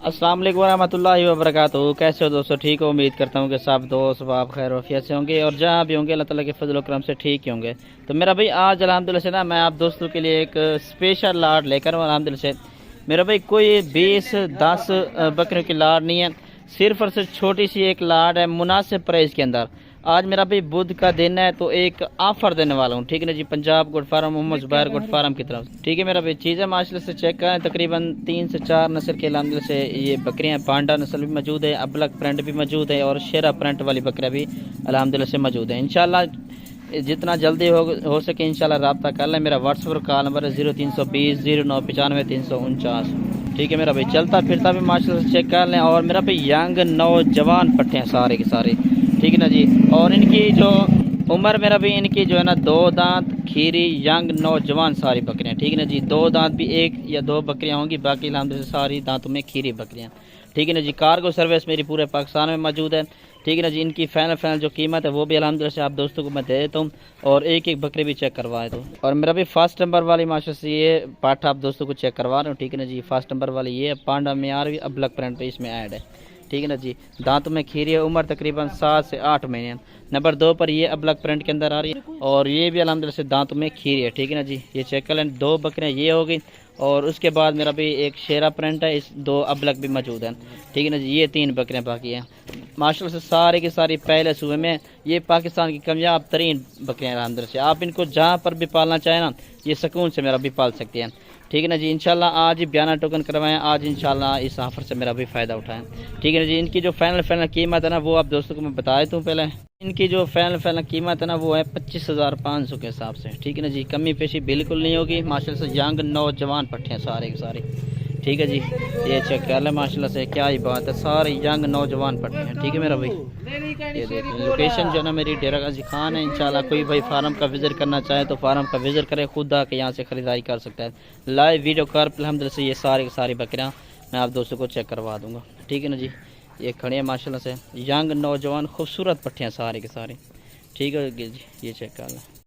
अस्सलाम वालेकुम रहमतुल्लाहि व बरकातहू। कैसे हो दोस्तों? ठीक हो? उम्मीद करता हूँ कि सब दोस्त आप खैर वफियत से होंगे और जहाँ भी होंगे अल्लाह ताला के फजल करम से ठीक ही होंगे। तो मेरा भाई आज अल्हम्दुलिल्लाह से ना मैं आप दोस्तों के लिए एक स्पेशल लाड लेकर हूँ अल्हम्दुलिल्लाह से। मेरा भाई कोई 20-10 बकरियों की लाड नहीं है, सिर्फ और सिर्फ छोटी सी एक लाड है मुनासिब प्राइस के अंदर। आज मेरा भाई बुध का दिन है तो एक ऑफर देने वाला हूँ, ठीक है ना जी। Punjab goat farm Mohammad Zubair goat farm की तरफ, ठीक है मेरा भाई। चीज़ें माशाल्लाह से चेक करें, तकरीबन 3 से 4 नस्ल के अल्हम्दुलिल्लाह से ये बकरियाँ, पांडा नस्ल भी मौजूद है, अबलक प्रिंट भी मौजूद है और शेरा प्रिंट वाली बकरियाँ भी अल्हम्दुलिल्लाह से मौजूद है। इंशाल्लाह जितना जल्दी हो सके इंशाल्लाह रब्ता कर लें। मेरा व्हाट्सएप कॉल नंबर है 0320 0995 349, ठीक है मेरा भाई। चलता फिरता भी माशाल्लाह से चेक कर लें। और मेरा भाई यंग नौजवान पट्टे हैं सारे के सारे, ठीक है ना जी। और इनकी जो उम्र मेरा भी इनकी जो है ना 2 दांत खीरी यंग नौजवान सारी बकरियां, ठीक है ना जी। 2 दांत भी 1 या 2 बकरियां होंगी, बाकी अल्हम्दुलिल्लाह सारी दांतों में खीरी बकरियां, ठीक है ना जी। कार्गो सर्विस मेरी पूरे पाकिस्तान में मौजूद है, ठीक है ना जी। इनकी फाइनल जो कीमत है वो भी अल्हम्दुलिल्लाह से आप दोस्तों को मैं दे देता हूँ और एक एक बकरी भी चेक करवाए दो। और मेरा भी फर्स्ट नंबर वाली माशाल्लाह से ये पाठा आप दोस्तों को चेक करवा रहा हूँ, ठीक है ना जी। फर्स्ट नंबर वाली ये पांडा मियार भी अबलक प्रिंट पे इसमें ऐड है, ठीक है ना जी। दांतों में खीरी है, उम्र तकरीबन 7 से 8 महीने। नंबर 2 पर ये अबलक प्रिंट के अंदर आ रही है और ये भी अल्हम्दुलिल्लाह से दांतों में खीरी है, ठीक है ना जी। ये चेक कर लें, 2 बकरियाँ ये हो गई और उसके बाद मेरा भी एक शेरा प्रिंट है, इस 2 अबलक भी मौजूद हैं, ठीक है ना जी। ये 3 बकरियाँ बाकी हैं माशाल्लाह से सारे की सारी पहले सूबे में। ये पाकिस्तान की कामयाब तरीन बकरियाँ अल्हम्दुलिल्लाह से। आप इनको जहाँ पर भी पालना चाहें ना, ये सुकून से मेरा भी पाल सकते हैं, ठीक है ना जी। इंशाल्लाह आज ही बयाना टोकन करवाएं, आज इंशाल्लाह इस ऑफर से मेरा भी फ़ायदा उठाएं, ठीक है ना जी। इनकी जो फाइनल कीमत है ना वो आप दोस्तों को मैं बता देता हूँ पहले। इनकी जो फाइनल कीमत है ना वो है 25,500 के हिसाब से, ठीक है ना जी। कमी पेशी बिल्कुल नहीं होगी। माशाल्लाह से यंग नौजवान पट्टे हैं सारे के सारे, ठीक है जी। ये चेक कर लें माशाल्लाह से, क्या ही बात है, सारे यंग नौजवान पट्टे हैं, ठीक है मेरा भाई। ये देखें लोकेशन जो है ना मेरी डेरा गाजी खान है। इंशाल्लाह कोई भाई फार्म का विज़िट करना चाहे तो फार्म का विज़िट करे, खुद आके यहाँ से ख़रीदारी कर सकता है। लाइव वीडियो कॉल पर अल्हम्दुलिल्लाह से ये सारी की सारी बकरियाँ मैं आप दोस्तों को चेक करवा दूँगा, ठीक है ना जी। ये खड़े हैं माशाल्लाह से, यंग नौजवान खूबसूरत पट्टे हैं सारे के सारे, ठीक है जी। ये चेक कर लें।